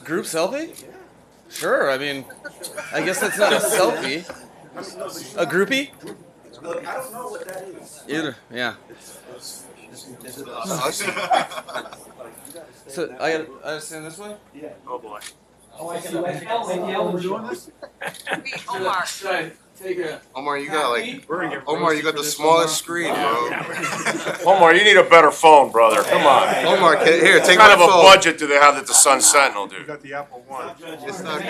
Group selfie? Sure. I mean, I guess that's not a selfie. A groupie? I don't know what that is. Either. Yeah. Is it So I gotta stand this way. Oh boy. we're doing this? Omar. Should I take a? Omar, you got We're gonna get Omar, you got the smallest screen, bro. Omar, you need a better phone, brother. Come on. Omar, here, What take kind my of a phone. budget do they have that the Sun Sentinel do? got the Apple One. It's not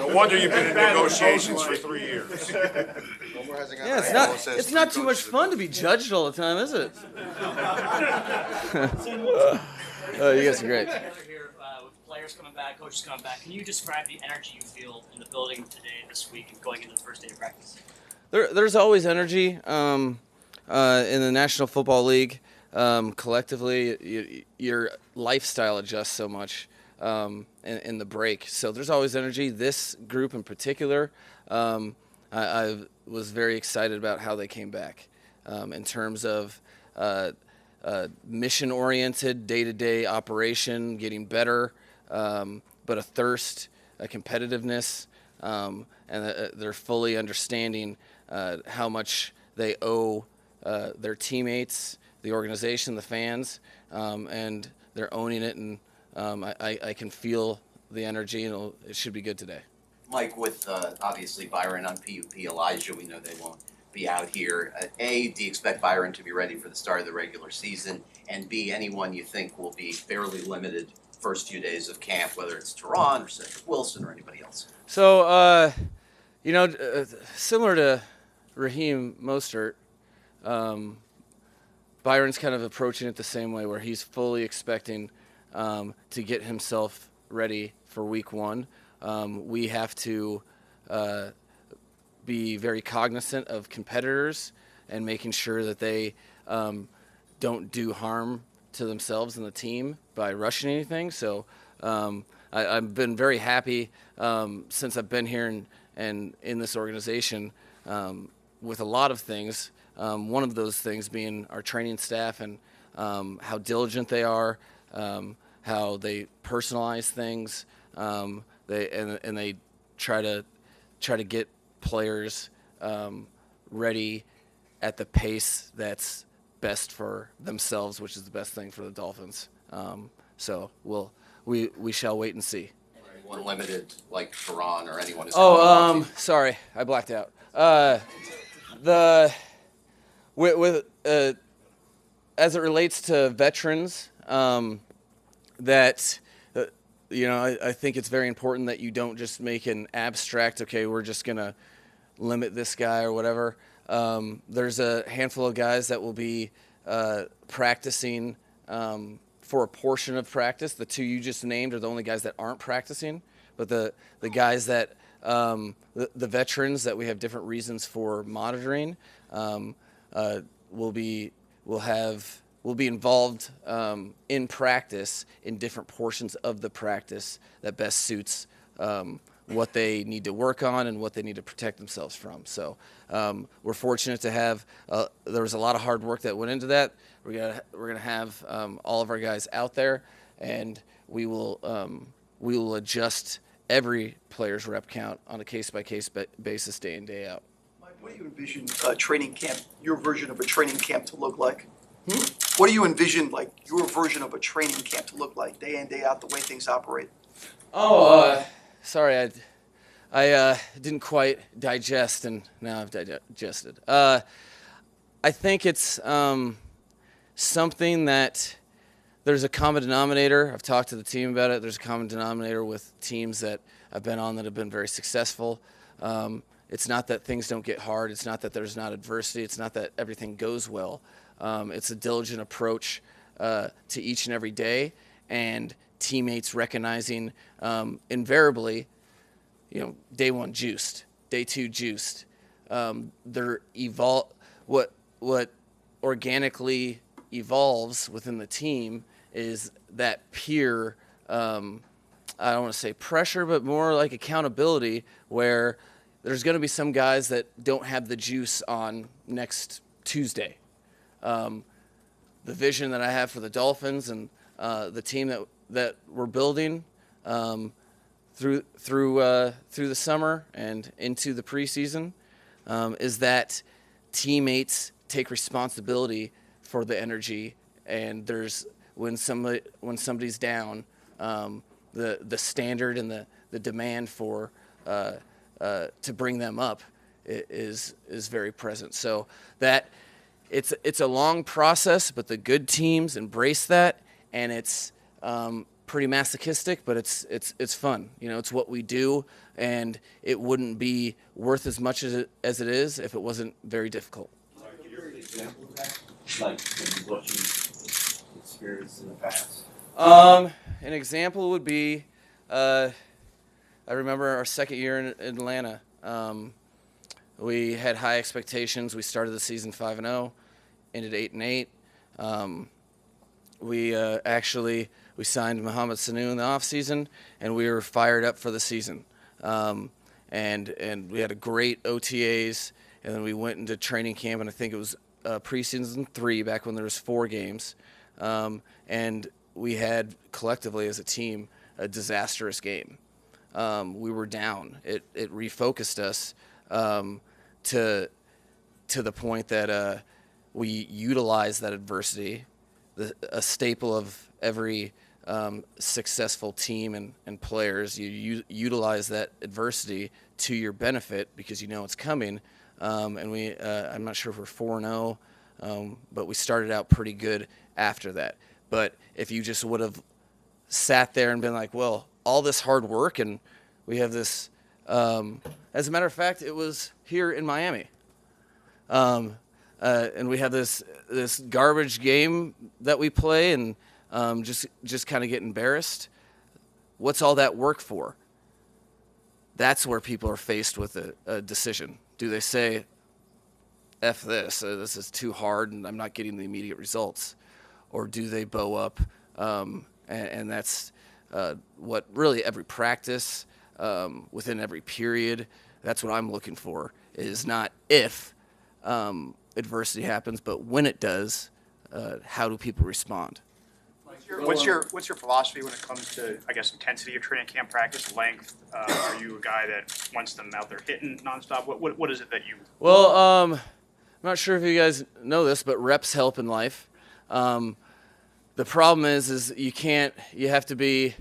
No wonder you've been in negotiations for 3 years. Omar hasn't got Yeah, the iPhone, says it's not three too much coaches fun to be judged all the time, is it? Oh, you guys are great. Together here with players coming back, coaches coming back. Can you describe the energy you feel in the building today, this week, and going into the first day of practice? There's always energy in the National Football League. Collectively, your lifestyle adjusts so much in the break. So there's always energy. This group in particular, I was very excited about how they came back in terms of mission-oriented, day-to-day operation, getting better, but a thirst, a competitiveness, and they're fully understanding how much they owe their teammates, the organization, the fans, and they're owning it, and I can feel the energy, and it should be good today. Mike, with obviously Byron on PUP, Elijah, we know they won't be out here. A, do you expect Byron to be ready for the start of the regular season? And B, anyone you think will be fairly limited first few days of camp, whether it's Teron or Cedric Wilson or anybody else? So, similar to Raheem Mostert, Byron's kind of approaching it the same way, where he's fully expecting to get himself ready for week one. We have to be very cognizant of competitors and making sure that they don't do harm to themselves and the team by rushing anything. So I've been very happy since I've been here and in this organization with a lot of things. One of those things being our training staff and how diligent they are, how they personalize things. They try to get players ready at the pace that's best for themselves, which is the best thing for the Dolphins. So we shall wait and see. Anyone limited like Teron or anyone who's Sorry, I blacked out. As it relates to veterans, I think it's very important that you don't just make an abstract, okay, we're just going to limit this guy or whatever. There's a handful of guys that will be practicing for a portion of practice. The two you just named are the only guys that aren't practicing. But the guys that, the veterans that we have different reasons for monitoring will be involved in practice in different portions of the practice that best suits what they need to work on and what they need to protect themselves from. So we're fortunate to have. There was a lot of hard work that went into that. We're gonna have all of our guys out there, and we will adjust every player's rep count on a case-by-case basis, day in, day out. Mike, what do you envision training camp, your version of a training camp to look like? What do you envision, like, your version of a training camp to look like, day in, day out, the way things operate? Sorry, I didn't quite digest, and now I've digested. I think it's something that there's a common denominator. I've talked to the team about it. There's a common denominator with teams that I've been on that have been very successful. It's not that things don't get hard. It's not that there's not adversity. It's not that everything goes well. It's a diligent approach to each and every day, and teammates recognizing invariably, day one juiced, day two juiced. What organically evolves within the team is that peer, I don't want to say pressure, but more like accountability, where there's going to be some guys that don't have the juice on next Tuesday. vision that I have for the Dolphins and the team that we're building through the summer and into the preseason is that teammates take responsibility for the energy, and there's when somebody's down, the standard and the demand for to bring them up is very present. So that it's a long process, but the good teams embrace that, and it's pretty masochistic, but it's fun. You know, it's what we do, and it wouldn't be worth as much as it is if it wasn't very difficult. Can you give an example of that? Like maybe what you experienced in the past? An example would be, I remember our second year in Atlanta. We had high expectations. We started the season 5-0, ended 8-8. We signed Mohamed Sanu in the offseason, and we were fired up for the season. And we had a great OTAs, and then we went into training camp, and I think it was preseason 3 back when there was 4 games. And we had collectively as a team a disastrous game. We were down. It refocused us to the point that we utilized that adversity, a staple of every successful team and players. You utilize that adversity to your benefit because you know it's coming. And I'm not sure if we're 4-0, but we started out pretty good after that. But if you just would have sat there and been like, well, all this hard work and we have this, as a matter of fact, it was here in Miami. And we have this garbage game that we play and just kind of get embarrassed. What's all that work for? That's where people are faced with a decision. Do they say, F this, this is too hard and I'm not getting the immediate results? Or do they bow up? And that's what really every practice, within every period, that's what I'm looking for, is not if adversity happens, but when it does, how do people respond? What's your philosophy when it comes to, I guess, intensity of training camp practice, length? Are you a guy that wants them out there hitting nonstop? What is it that you? Well, I'm not sure if you guys know this, but reps help in life. The problem is you have to,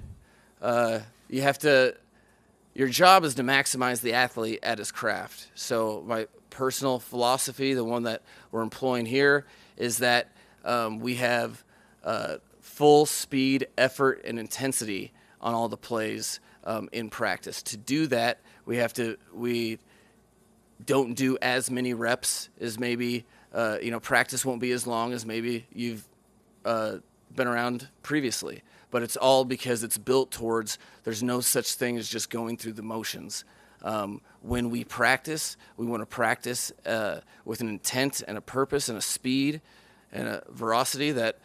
your job is to maximize the athlete at his craft. So my personal philosophy, the one that we're employing here, is that we have full speed, effort, and intensity on all the plays in practice. To do that, we don't do as many reps as maybe, practice won't be as long as maybe you've been around previously. But it's all because it's built towards, there's no such thing as just going through the motions. When we practice, we want to practice with an intent and a purpose and a speed and a veracity that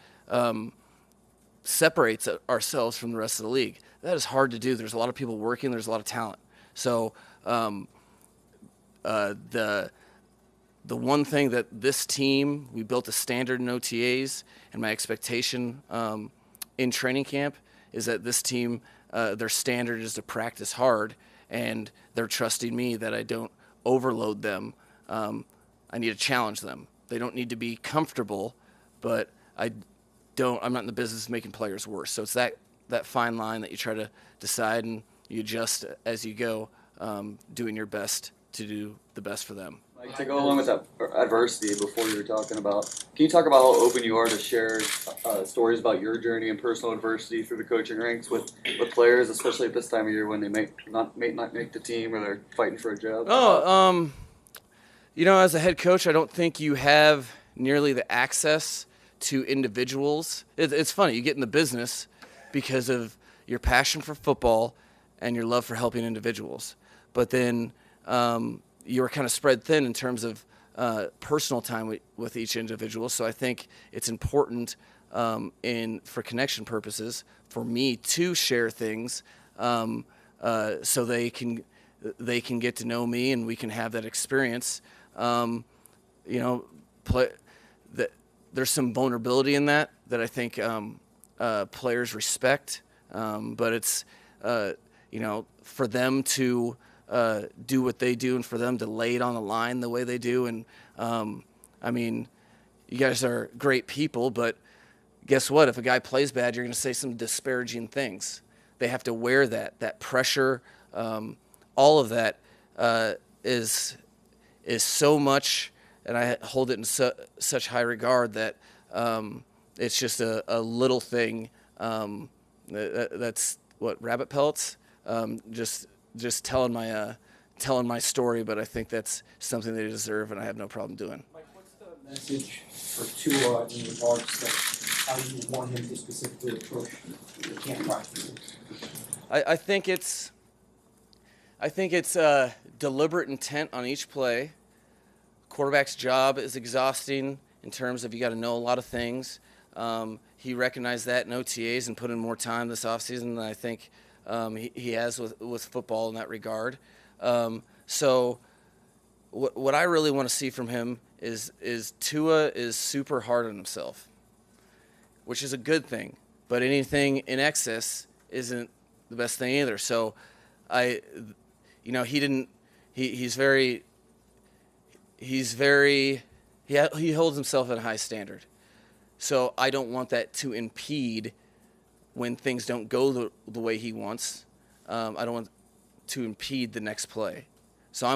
separates ourselves from the rest of the league. That is hard to do. There's a lot of people working. There's a lot of talent. So the one thing that this team, we built a standard in OTAs, and my expectation in training camp is that this team, their standard is to practice hard, and they're trusting me that I don't overload them. I need to challenge them. They don't need to be comfortable, but I'm not in the business of making players worse. So it's that fine line that you try to decide, and you adjust as you go, doing your best to do the best for them. Like, to go along with that adversity before you were talking about, can you talk about how open you are to share stories about your journey and personal adversity through the coaching ranks with players, especially at this time of year when they may not make the team or they're fighting for a job? As a head coach, I don't think you have nearly the access to individuals. It's funny, you get in the business because of your passion for football and your love for helping individuals. But then you're kind of spread thin in terms of personal time with each individual. So I think it's important for connection purposes for me to share things so they can get to know me and we can have that experience. there's some vulnerability in that I think players respect, but it's for them to do what they do and for them to lay it on the line the way they do. And I mean, you guys are great people, but guess what? If a guy plays bad, you're going to say some disparaging things. They have to wear that pressure. All of that is so much, and I hold it in such high regard that it's just a little thing. That's what, rabbit pellets. Just telling my story, but I think that's something they deserve, and I have no problem doing. Mike, what's the message for Tua in regards to how you want him to specifically approach the camp practices? I think it's deliberate intent on each play. Quarterback's job is exhausting in terms of you got to know a lot of things. He recognized that in OTAs and put in more time this offseason than I think he has with football in that regard. So what I really want to see from him is Tua is super hard on himself, which is a good thing. But anything in excess isn't the best thing either. So he holds himself at a high standard. So I don't want that to impede when things don't go the way he wants. I don't want to impede the next play. So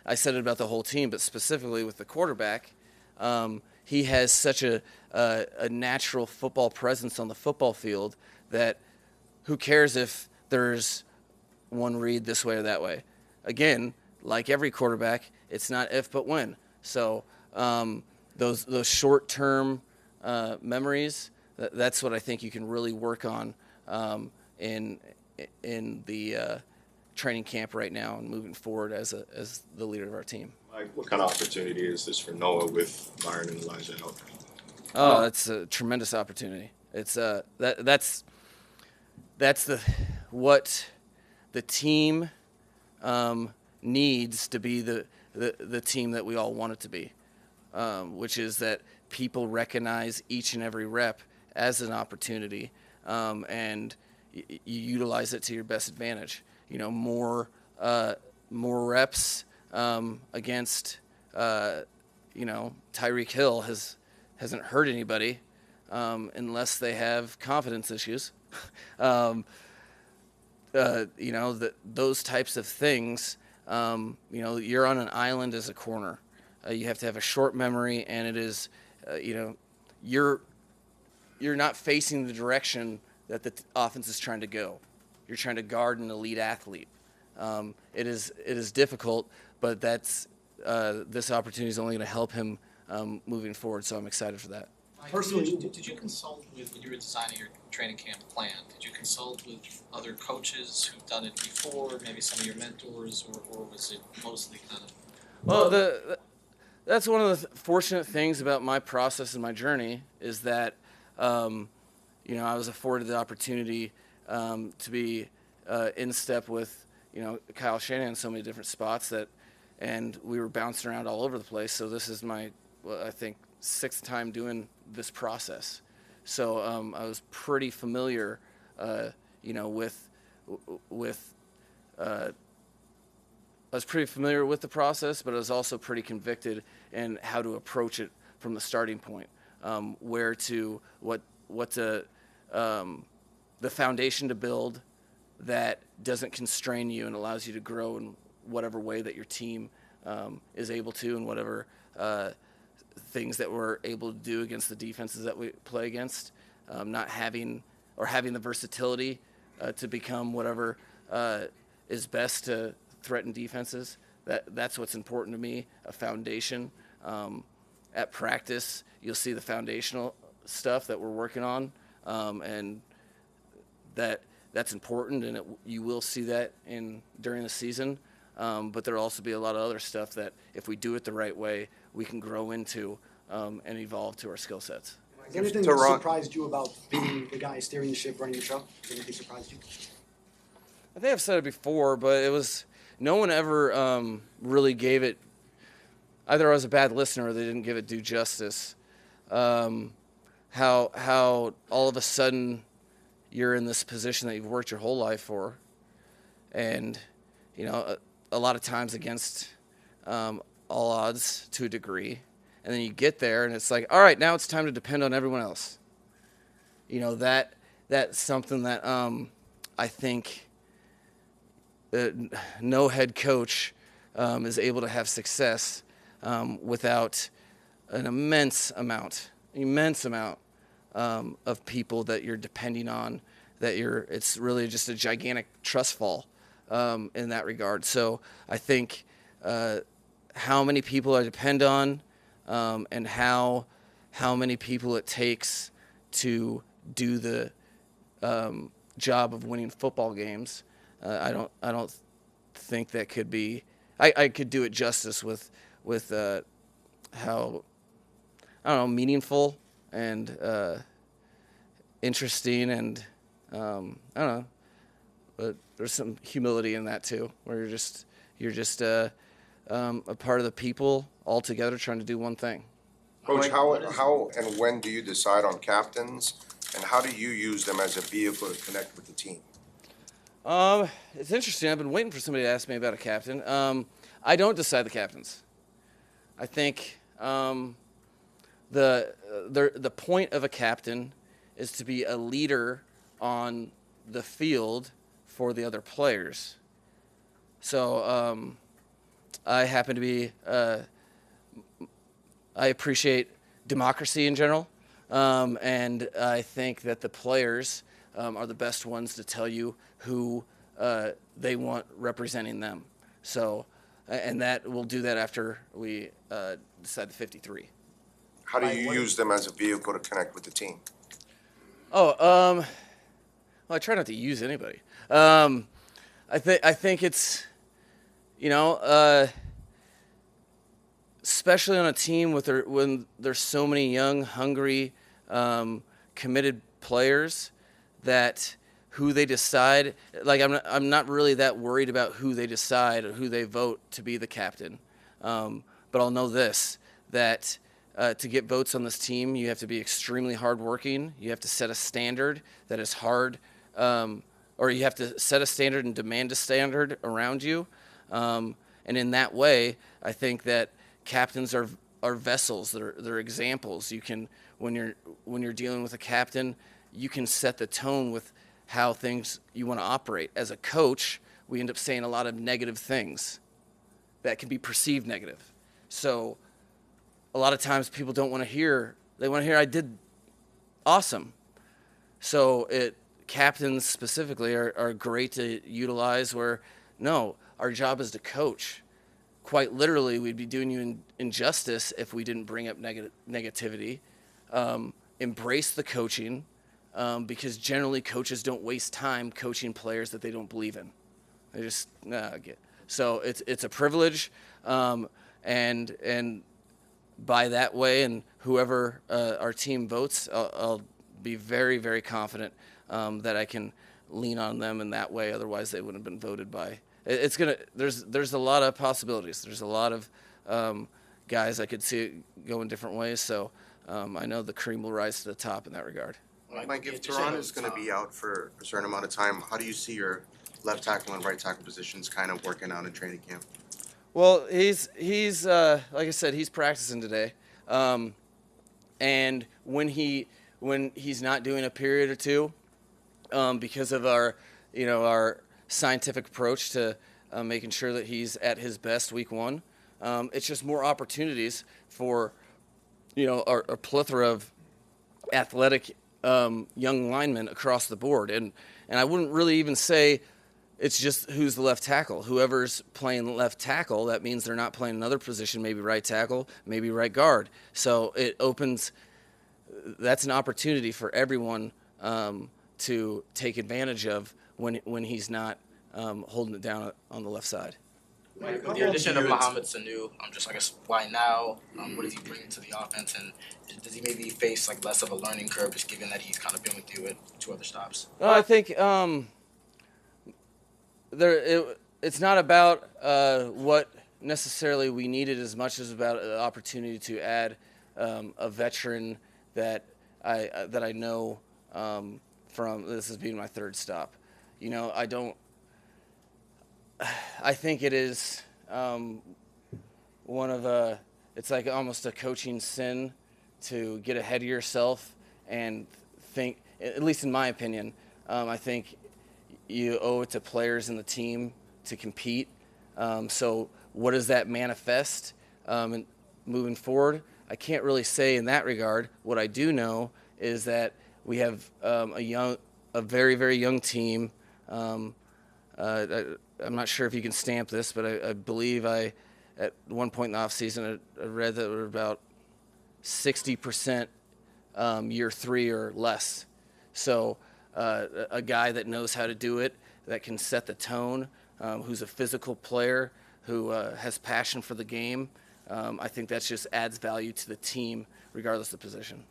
I said it about the whole team, but specifically with the quarterback, he has such a natural football presence on the football field that who cares if there's one read this way or that way. Again, like every quarterback, it's not if but when. So those short-term memories, that's what I think you can really work on in the training camp right now and moving forward as the leader of our team. Like, what kind of opportunity is this for Noah with Byron and Elijah out? Oh, it's a tremendous opportunity. It's that's what the team needs to be the team that we all want it to be, which is that people recognize each and every rep as an opportunity, and you utilize it to your best advantage. More reps against Tyreek Hill hasn't hurt anybody unless they have confidence issues. Those types of things. You're on an island as a corner. You have to have a short memory, and it is, you're not facing the direction that the offense is trying to go. You're trying to guard an elite athlete. It is difficult, but this opportunity is only going to help him moving forward. So I'm excited for that. Personally, did you consult with, when you were designing your training camp plan, did you consult with other coaches who've done it before, maybe some of your mentors, or was it mostly kind of? Well, that's one of the fortunate things about my process and my journey is that, I was afforded the opportunity to be in step with, Kyle Shanahan in so many different spots and we were bouncing around all over the place. So this is my, I think, 6th time doing this process. So I was pretty familiar, I was pretty familiar with the process, but I was also pretty convicted in how to approach it from the starting point, the foundation to build that doesn't constrain you and allows you to grow in whatever way that your team is able to, and whatever things that we're able to do against the defenses that we play against, having the versatility to become whatever is best to threaten defenses. That's what's important to me, a foundation. At practice, you'll see the foundational stuff that we're working on, and that's important, and you will see that during the season. But there'll also be a lot of other stuff that, if we do it the right way, we can grow into and evolve to our skill sets. is there anything that surprised you about being the guy steering the ship, running the show? Has anything surprised you? I think I've said it before, but no one ever really gave it, either I was a bad listener or they didn't give it due justice. how all of a sudden you're in this position that you've worked your whole life for, and a lot of times against all odds to a degree, and then you get there and it's like, all right, now it's time to depend on everyone else. That's something that I think no head coach is able to have success without an immense amount of people that you're depending on. It's really just a gigantic trust fall in that regard. So I think how many people I depend on and how many people it takes to do the job of winning football games. I don't think that could be. I could do it justice with how meaningful and interesting and I don't know, but there's some humility in that too, where you're just a part of the people all together trying to do one thing. Coach, how and when do you decide on captains, and how do you use them as a vehicle to connect with the team? It's interesting. I've been waiting for somebody to ask me about a captain. I don't decide the captains. I think the point of a captain is to be a leader on the field for the other players. So I happen to be. I appreciate democracy in general, and I think that the players are the best ones to tell you who they want representing them. So, and that we'll do that after we decide the 53. How do you use them as a vehicle to connect with the team? Well, I try not to use anybody. I think it's, especially on a team when there's so many young, hungry, committed players, that who they decide, like I'm not really that worried about who they decide or who they vote to be the captain. But I'll know this, that to get votes on this team, you have to be extremely hardworking. You have to set a standard that is hard, or you have to set a standard and demand a standard around you. And in that way, I think that captains are vessels. They're examples. You can, when you're dealing with a captain, you can set the tone with how things you want to operate. As a coach, we end up saying a lot of negative things that can be perceived negative. So a lot of times people don't want to hear, they want to hear I did awesome. So captains specifically are great to utilize, where no, our job is to coach. Quite literally, we'd be doing you injustice if we didn't bring up negativity. Embrace the coaching, because generally coaches don't waste time coaching players that they don't believe in. They just so it's a privilege, and by that way, and whoever our team votes, I'll be very, very confident that I can lean on them in that way. Otherwise, they wouldn't have been voted by. There's a lot of possibilities. There's a lot of guys I could see it going different ways. So I know the cream will rise to the top in that regard. Mike, if Tehran is going to be out for a certain amount of time, how do you see your left tackle and right tackle positions kind of working out in training camp? Well, he's like I said, he's practicing today, and when he's not doing a period or two, because of our scientific approach to making sure that he's at his best week one, it's just more opportunities for our plethora of athletic young linemen across the board, and I wouldn't really even say it's just who's the left tackle. Whoever's playing left tackle, that means they're not playing another position, maybe right tackle, maybe right guard. So it opens, that's an opportunity for everyone to take advantage of when he's not holding it down on the left side. With the addition of Mohamed Sanu, I guess, why now? What does he bring to the offense, and does he maybe face less of a learning curve, just given that he's kind of been with you at 2 other stops? I think it's not about what necessarily we needed as much as about the opportunity to add a veteran that I know from this is being my third stop. You know, I think it is it's like almost a coaching sin to get ahead of yourself and think, at least in my opinion, I think you owe it to players in the team to compete. So what does that manifest and moving forward? I can't really say in that regard. What I do know is that we have a very, very young team. I'm not sure if you can stamp this, but I believe at one point in the offseason, I read that we're about 60% year 3 or less. So a guy that knows how to do it, that can set the tone, who's a physical player, who has passion for the game. I think that just adds value to the team, regardless of position.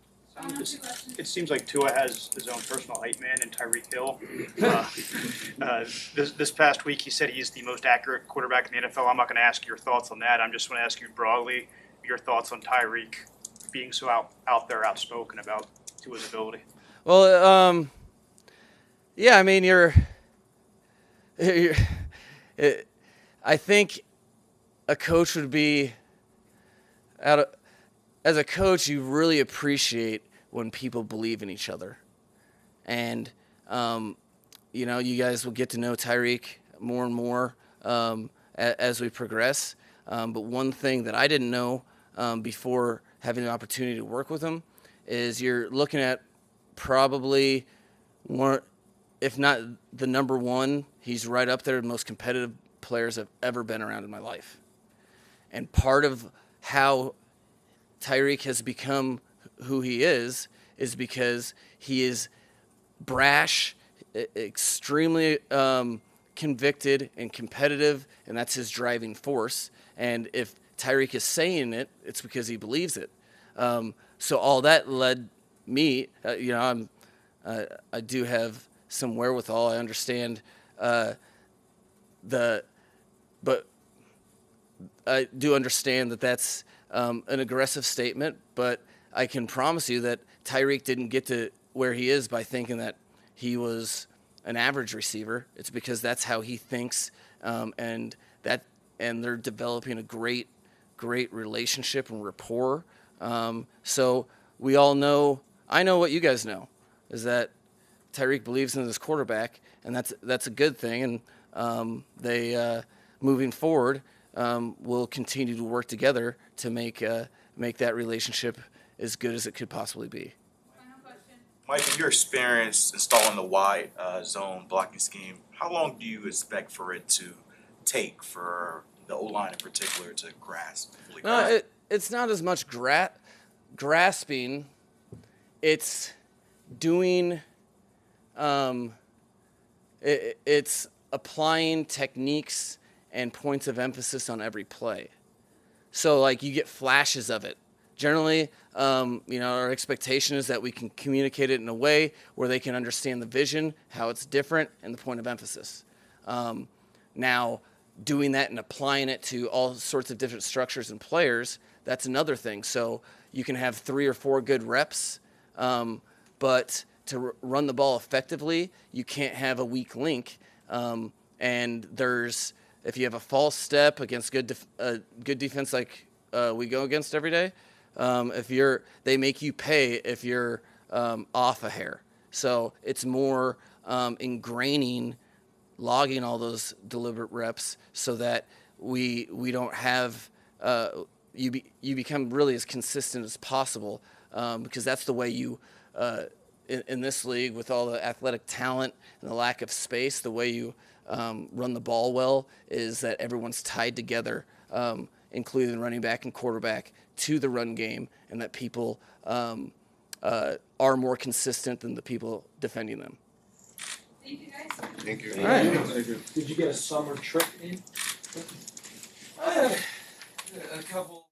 It seems like Tua has his own personal hype man in Tyreek Hill. This past week, he said he's the most accurate quarterback in the NFL. I'm not going to ask your thoughts on that. I'm just going to ask you broadly your thoughts on Tyreek being so out there, outspoken about Tua's ability. Well, yeah, I mean, I think a coach would be as a coach, you really appreciate when people believe in each other. And, you know, you guys will get to know Tyreek more and more as we progress. But one thing that I didn't know before having the opportunity to work with him is you're looking at probably one, if not the number one, he's right up there with the most competitive players I've ever been around in my life. And part of how Tyreek has become who he is because he is brash, extremely convicted and competitive, and that's his driving force. And if Tyreek is saying it, it's because he believes it. So all that led me, you know, I do have some wherewithal. I understand but I do understand that that's an aggressive statement, but I can promise you that Tyreek didn't get to where he is by thinking that he was an average receiver. It's because that's how he thinks, and they're developing a great relationship and rapport. So we all know, I know what you guys know, is that Tyreek believes in his quarterback, and that's a good thing. And they moving forward will continue to work together to make that relationship as good as it could possibly be. Mike, in your experience installing the wide zone blocking scheme, how long do you expect for it to take for the O-line in particular to grasp? No, it's not as much grasping. It's doing. It's applying techniques and points of emphasis on every play. So, like, you get flashes of it. Generally, you know, our expectation is that we can communicate it in a way where they can understand the vision, how it's different, and the point of emphasis. Now, doing that and applying it to all sorts of different structures and players, that's another thing. So you can have 3 or 4 good reps, but to run the ball effectively, you can't have a weak link. And if you have a false step against good defense like we go against every day, they make you pay if you're off a hair. So it's more ingraining, logging all those deliberate reps so that we don't have you become really as consistent as possible, because that's the way you in this league, with all the athletic talent and the lack of space, the way you run the ball well is that everyone's tied together, including running back and quarterback, to the run game, and that people are more consistent than the people defending them. Thank you, guys. Thank you. All right. Did you get a summer trip in? A couple.